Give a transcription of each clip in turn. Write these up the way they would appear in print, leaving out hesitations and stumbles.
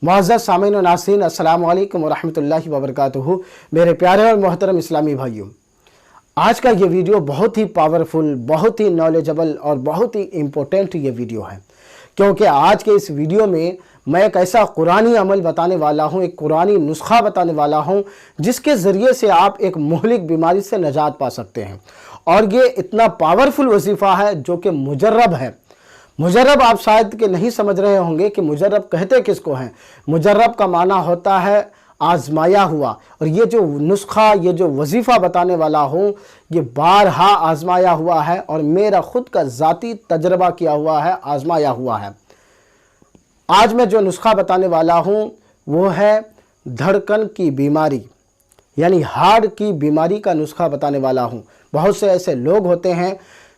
معزز سامعین و ناظرین، السلام علیکم ورحمۃ اللہ وبرکاتہ۔ میرے پیارے اور محترم اسلامی بھائیوں، آج کا یہ ویڈیو بہت ہی پاورفل، بہت ہی نالجبل اور بہت ہی امپورٹنٹ یہ ویڈیو ہے، کیونکہ آج کے اس ویڈیو میں میں ایک ایسا قرآنی عمل بتانے والا ہوں، ایک قرآنی نسخہ بتانے والا ہوں جس کے ذریعے سے آپ ایک مہلک بیماری سے نجات پا سکتے ہیں۔ اور یہ اتنا پاورفل وظیفہ ہے جو کہ مجرب ہے۔ مجرب آپ شاید کہ نہیں سمجھ رہے ہوں گے کہ مجرب کہتے کس کو ہیں۔ مجرب کا معنی ہوتا ہے آزمایا ہوا، اور یہ جو نسخہ، یہ جو وظیفہ بتانے والا ہوں، یہ بارہا آزمایا ہوا ہے اور میرا خود کا ذاتی تجربہ کیا ہوا ہے، آزمایا ہوا ہے۔ آج میں جو نسخہ بتانے والا ہوں وہ ہے دھڑکن کی بیماری، یعنی ہارٹ کی بیماری کا نسخہ بتانے والا ہوں۔ بہت سے ایسے لوگ ہوتے ہیں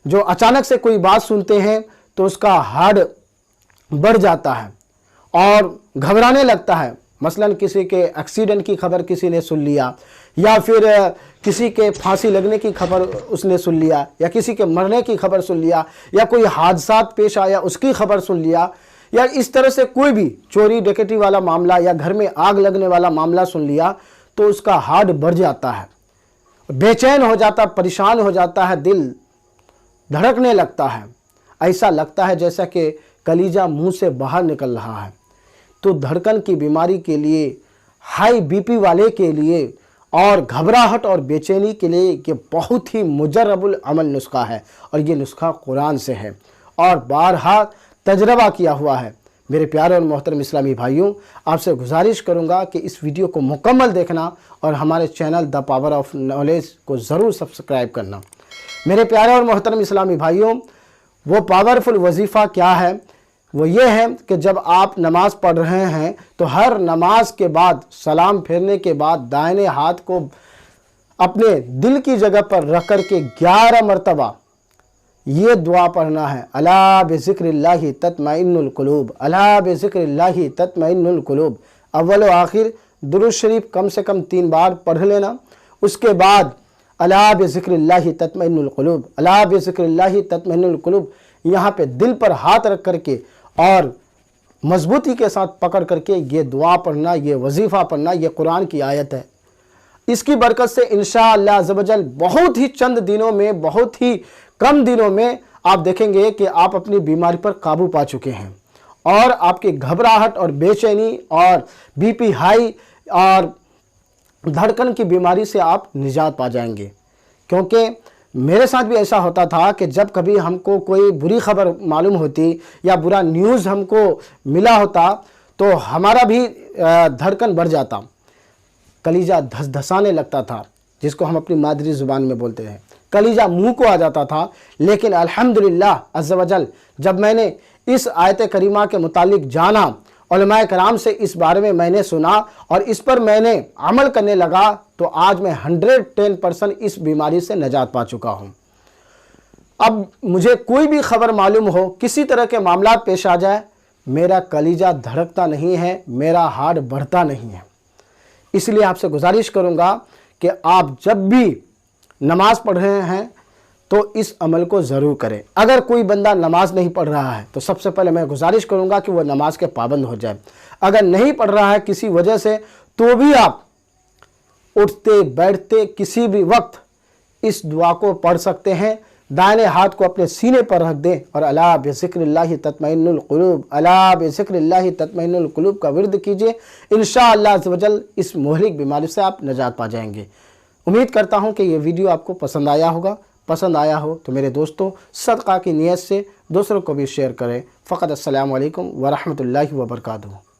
جو اچانک سے کوئی بات سنتے ہیں تو اس کا ہارٹ بڑھ جاتا ہے اور گھبرانے لگتا ہے۔ مثلا کسی کے ایکسیڈنٹ کی خبر کسی نے سن لیا، یا پھر کسی کے پھانسی لگنے کی خبر اس نے سن لیا، یا کسی کے مرنے کی خبر سن لیا، یا کوئی حادثات پیش آیا اس کی خبر سن لیا، یا اس طرح سے کوئی بھی چوری ڈکیتی والا معاملہ یا گھر میں آگ لگنے والا معاملہ سن لیا تو اس کا ہارٹ بڑھ جاتا ہے، بے چین ہو جاتا، پریشان ہو جاتا ہے، دل دھڑکنے لگتا ہے، ایسا لگتا ہے جیسا کہ کلیجہ منہ سے باہر نکل رہا ہے۔ تو دھڑکن کی بیماری کے لیے، ہائی بی پی والے کے لیے اور گھبراہٹ اور بے چینی کے لیے یہ بہت ہی مجرب العمل نسخہ ہے، اور یہ نسخہ قرآن سے ہے اور بارہا تجربہ کیا ہوا ہے۔ میرے پیارے اور محترم اسلامی بھائیوں، آپ سے گزارش کروں گا کہ اس ویڈیو کو مکمل دیکھنا اور ہمارے channel the power of knowledge کو ضرور سبسکرائب کرنا۔ میرے پیارے اور محترم اسلامی بھائیوں، وہ پاورفل وظیفہ کیا ہے؟ وہ یہ ہے کہ جب آپ نماز پڑھ رہے ہیں تو ہر نماز کے بعد، سلام پھیرنے کے بعد، دائنے ہاتھ کو اپنے دل کی جگہ پر رکھ کر کے 11 مرتبہ یہ دعا پڑھنا ہے: الا بذکر اللہ تطمئن القلوب، الا بذکر اللہ تطمئن القلوب۔ اول و آخر درود شریف کم سے کم 3 بار پڑھ لینا۔ اس کے بعد الا بذکر اللہ تطمئن القلوب، الا بذکر اللہ تطمئن القلوب، یہاں پہ دل پر ہاتھ رکھ کر کے اور مضبوطی کے ساتھ پکڑ کر کے یہ دعا پڑھنا، یہ وظیفہ پڑھنا۔ یہ قرآن کی آیت ہے۔ اس کی برکت سے انشاءاللہ عز و جل بہت ہی چند دنوں میں، بہت ہی کم دنوں میں آپ دیکھیں گے کہ آپ اپنی بیماری پر قابو پا چکے ہیں، اور آپ کی گھبراہٹ اور بے چینی اور بی پی ہائی اور دھڑکن کی بیماری سے آپ نجات پا جائیں گے۔ کیونکہ میرے ساتھ بھی ایسا ہوتا تھا کہ جب کبھی ہم کو کوئی بری خبر معلوم ہوتی یا برا نیوز ہم کو ملا ہوتا تو ہمارا بھی دھڑکن بڑھ جاتا، کلیجہ دھس دھسانے لگتا تھا، جس کو ہم اپنی مادری زبان میں بولتے ہیں، کلیجہ منہ کو آ جاتا تھا۔ لیکن الحمدللہ عز و جل جب میں نے اس آیت کریمہ کے متعلق جانا، علماء کرام سے اس بارے میں میں نے سنا اور اس پر میں نے عمل کرنے لگا، تو آج میں 110% اس بیماری سے نجات پا چکا ہوں۔ اب مجھے کوئی بھی خبر معلوم ہو، کسی طرح کے معاملات پیش آ جائے، میرا کلیجہ دھڑکتا نہیں ہے، میرا ہارٹ بڑھتا نہیں ہے۔ اس لیے آپ سے گزارش کروں گا کہ آپ جب بھی نماز پڑھ رہے ہیں تو اس عمل کو ضرور کریں۔ اگر کوئی بندہ نماز نہیں پڑھ رہا ہے تو سب سے پہلے میں گزارش کروں گا کہ وہ نماز کے پابند ہو جائے۔ اگر نہیں پڑھ رہا ہے کسی وجہ سے، تو بھی آپ اٹھتے بیٹھتے کسی بھی وقت اس دعا کو پڑھ سکتے ہیں۔ دائنے ہاتھ کو اپنے سینے پر رکھ دیں اور الا بذکر اللہ تطمئن القلوب، الا بذکر اللہ تطمئن القلوب کا ورد کیجئے۔ انشاءاللہ عز و جل اس مہلک بیماری سے آپ نجات پا جائیں گے۔ امید کرتا ہوں کہ یہ ویڈیو آپ کو پسند آیا ہوگا۔ پسند آیا ہو تو میرے دوستوں، صدقہ کی نیت سے دوسروں کو بھی شیئر کریں۔ فقط السلام علیکم ورحمۃ اللہ وبرکاتہ۔